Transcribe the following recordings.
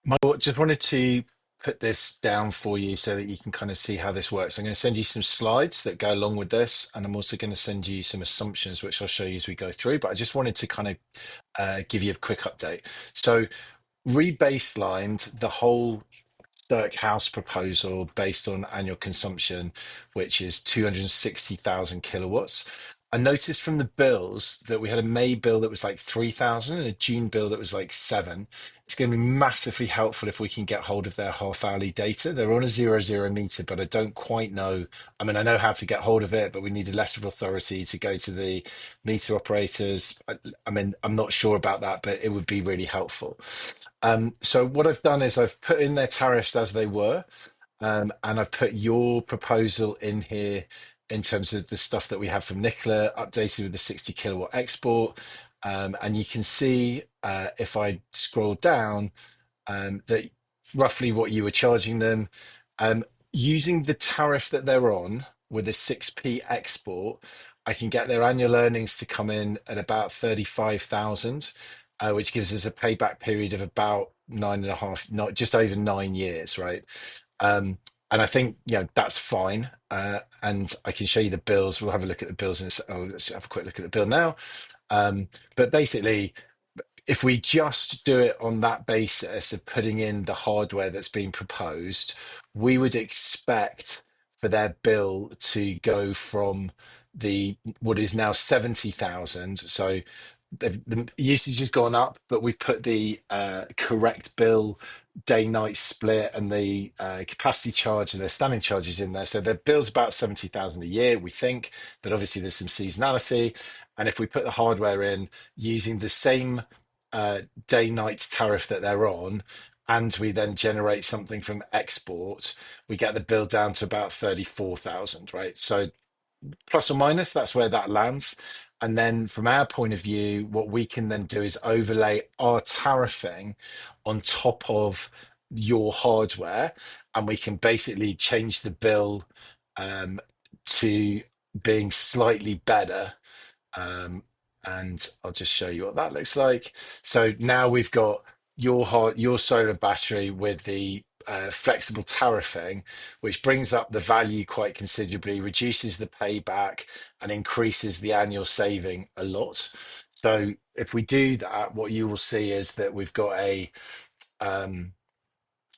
Michael, just wanted to put this down for you so that you can kind of see how this works. I'm going to send you some slides that go along with this, and I'm also going to send you some assumptions, which I'll show you as we go through. But I just wanted to kind of give you a quick update. So, re-baselined the whole Dirk House proposal based on annual consumption, which is 260,000 kilowatts. I noticed from the bills that we had a May bill that was like 3,000 and a June bill that was like seven. It's going to be massively helpful if we can get hold of their half hourly data. They're on a zero meter, but I don't quite know. I mean, I know how to get hold of it, but we need a letter of authority to go to the meter operators. I mean, I'm not sure about that, but it would be really helpful. So what I've done is I've put in their tariffs as they were, and I've put your proposal in here in terms of the stuff that we have from Nicola, updated with the 60 kilowatt export. And you can see if I scroll down that roughly what you were charging them. Um, Using the tariff that they're on with a 6p export, I can get their annual earnings to come in at about 35,000, which gives us a payback period of about nine and a half, not just over 9 years, right? Um, and I think that's fine. And I can show you the bills. We'll have a look at the bills and let's have a quick look at the bill now. But basically, if we just do it on that basis of putting in the hardware that's being proposed, we would expect for their bill to go from the what is now 70,000. So the usage has gone up, but we've put the correct bill day night split and the capacity charge and their standing charges in there. So their bill's about 70,000 a year, we think, but obviously there's some seasonality. And if we put the hardware in using the same day night tariff that they're on, and we then generate something from export, we get the bill down to about 34,000, right? So plus or minus, that's where that lands. And then from our point of view, what we can then do is overlay our tariffing on top of your hardware, and we can basically change the bill um, to being slightly better. Um, and I'll just show you what that looks like. So now we've got your solar battery with the flexible tariffing, which brings up the value quite considerably, reduces the payback, and increases the annual saving a lot. So if we do that, what you will see is that um,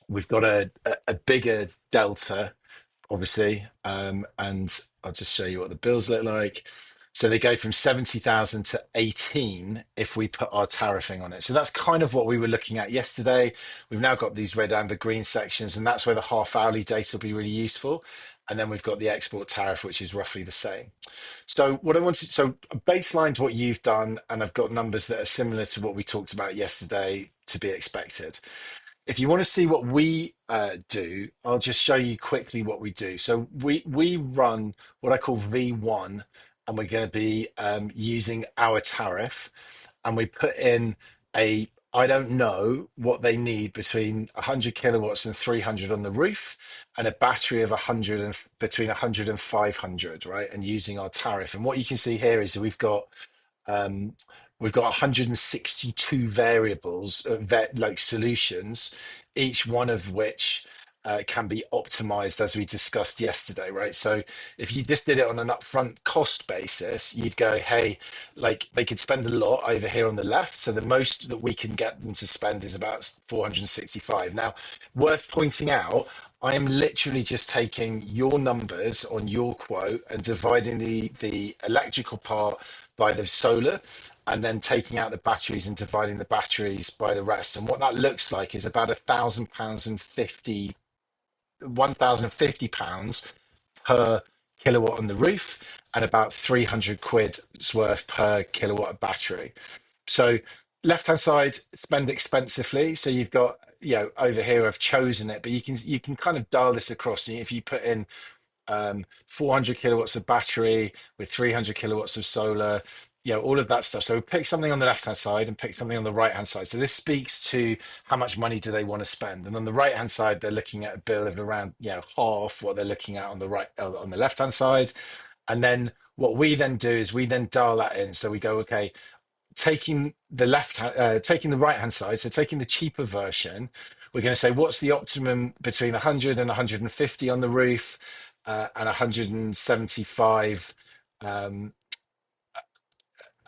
we've got a bigger delta, obviously. And I'll just show you what the bills look like. So they go from 70,000 to 18 if we put our tariffing on it. So that's kind of what we were looking at yesterday. We've now got these red, amber, green sections, and that's where the half hourly data will be really useful. And then we've got the export tariff, which is roughly the same. So what I wanted, so I baselined what you've done, and I've got numbers that are similar to what we talked about yesterday to be expected. If you want to see what we do, I'll just show you quickly what we do. So we run what I call V1, and we're going to be using our tariff, and we put in a I don't know what they need between 100 kilowatts and 300 on the roof, and a battery of 100 and between 100 and 500, right? And using our tariff. And what you can see here is that um, we've got 162 variables, like solutions, each one of which can be optimized as we discussed yesterday, right? So if you just did it on an upfront cost basis, you'd go, hey, like they could spend a lot over here on the left. So the most that we can get them to spend is about 465. Now, worth pointing out, I am literally just taking your numbers on your quote and dividing the electrical part by the solar, and then taking out the batteries and dividing the batteries by the rest. And what that looks like is about £1,000 and £1,050 per kilowatt on the roof, and about 300 quid's worth per kilowatt of battery. So left hand side, spend expensively. So you've got, over here I've chosen it, but you can kind of dial this across. If you put in 400 kilowatts of battery with 300 kilowatts of solar, all of that stuff. So pick something on the left hand side and pick something on the right hand side. So this speaks to how much money do they want to spend. And on the right hand side, they're looking at a bill of around half what they're looking at on the right on the left hand side. And then what we then do is we then dial that in. So we go, okay, taking the right hand side, so taking the cheaper version, We're going to say what's the optimum between 100 and 150 on the roof, and 175, um,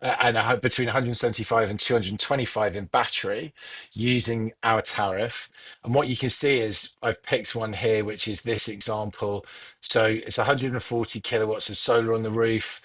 and between 175 and 225 in battery using our tariff. And what you can see is I've picked one here, which is this example. So it's 140 kilowatts of solar on the roof,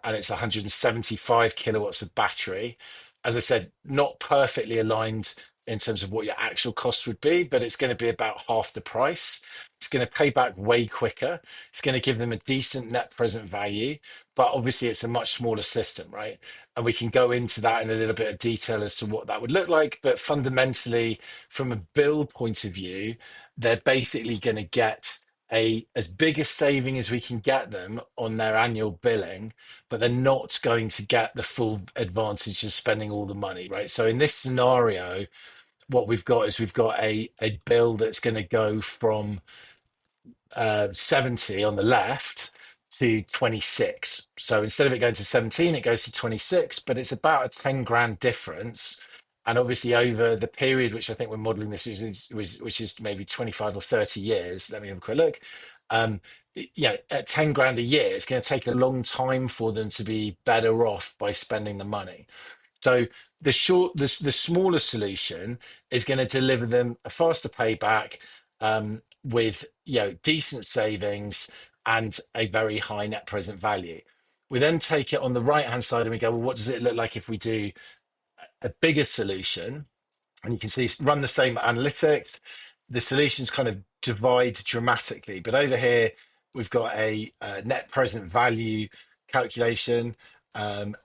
and it's 175 kilowatts of battery. As I said, not perfectly aligned in terms of what your actual cost would be, but it's going to be about half the price. It's going to pay back way quicker. It's going to give them a decent net present value, but obviously it's a much smaller system, right? And we can go into that in a little bit of detail as to what that would look like. But fundamentally, from a bill point of view, they're basically going to get a as big a saving as we can get them on their annual billing, but they're not going to get the full advantage of spending all the money, right? So in this scenario, what we've got is we've got a bill that's going to go from 70 on the left to 26. So instead of it going to 17, it goes to 26, but it's about a 10 grand difference. And obviously, over the period which I think we're modeling this which is maybe 25 or 30 years, let me have a quick look. Yeah, at 10 grand a year, it's going to take a long time for them to be better off by spending the money. So the smaller solution is going to deliver them a faster payback, with decent savings and a very high net present value. We then take it on the right hand side and we go, well, what does it look like if we do a bigger solution? And you can see run the same analytics. The solutions kind of divide dramatically, but over here we've got a net present value calculation,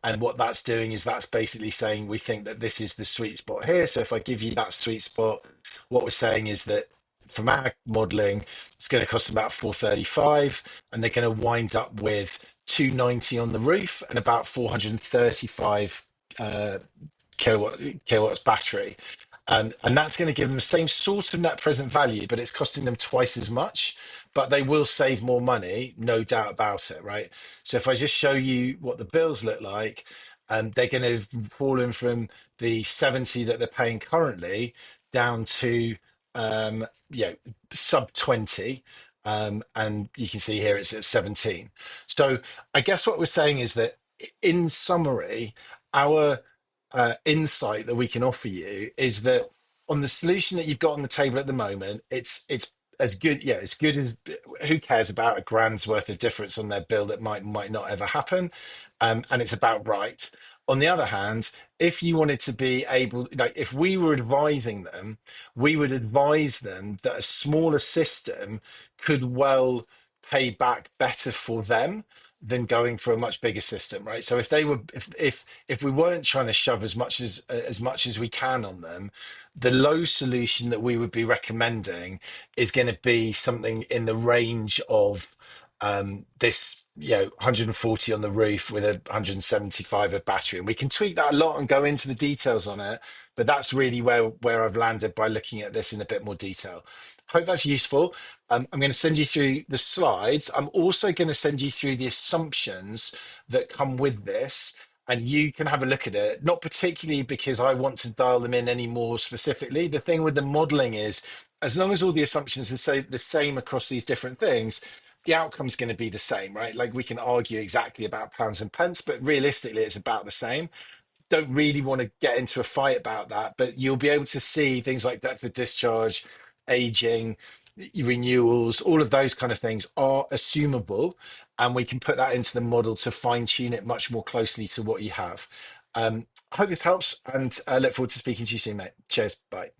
and what that's doing is that's basically saying we think that this is the sweet spot here. So if I give you that sweet spot, what we're saying is that from our modeling, it's going to cost about 435, and they're going to wind up with 290 on the roof and about 435 uh, kilowatts battery. And that's going to give them the same sort of net present value, but it's costing them twice as much. But they will save more money, no doubt about it, right? So if I just show you what the bills look like, they're going to have fallen from the 70 that they're paying currently down to you know sub 20. And you can see here it's at 17. So I guess what we're saying is that in summary, our insight that we can offer you is that on the solution that you've got on the table at the moment, it's as good, yeah, as good as who cares about a grand's worth of difference on their bill that might not ever happen, and it's about right. On the other hand, if you wanted to be able, like if we were advising them, we would advise them that a smaller system could well pay back better for them than going for a much bigger system, right? So if they were, if we weren't trying to shove as much as we can on them, the low solution that we would be recommending is going to be something in the range of this, 140 on the roof with a 175 of battery, and we can tweak that a lot and go into the details on it. But that's really where I've landed by looking at this in a bit more detail. Hope that's useful. I'm going to send you through the slides. I'm also going to send you through the assumptions that come with this, and you can have a look at it. Not particularly because I want to dial them in any more specifically. The thing with the modeling is, as long as all the assumptions are the same across these different things, the outcome's going to be the same, right? Like we can argue exactly about pounds and pence, but realistically, it's about the same. Don't really want to get into a fight about that, but you'll be able to see things like depth of discharge, aging, renewals, all of those kind of things are assumable, and we can put that into the model to fine tune it much more closely to what you have. I hope this helps, and I look forward to speaking to you soon, mate. Cheers. Bye.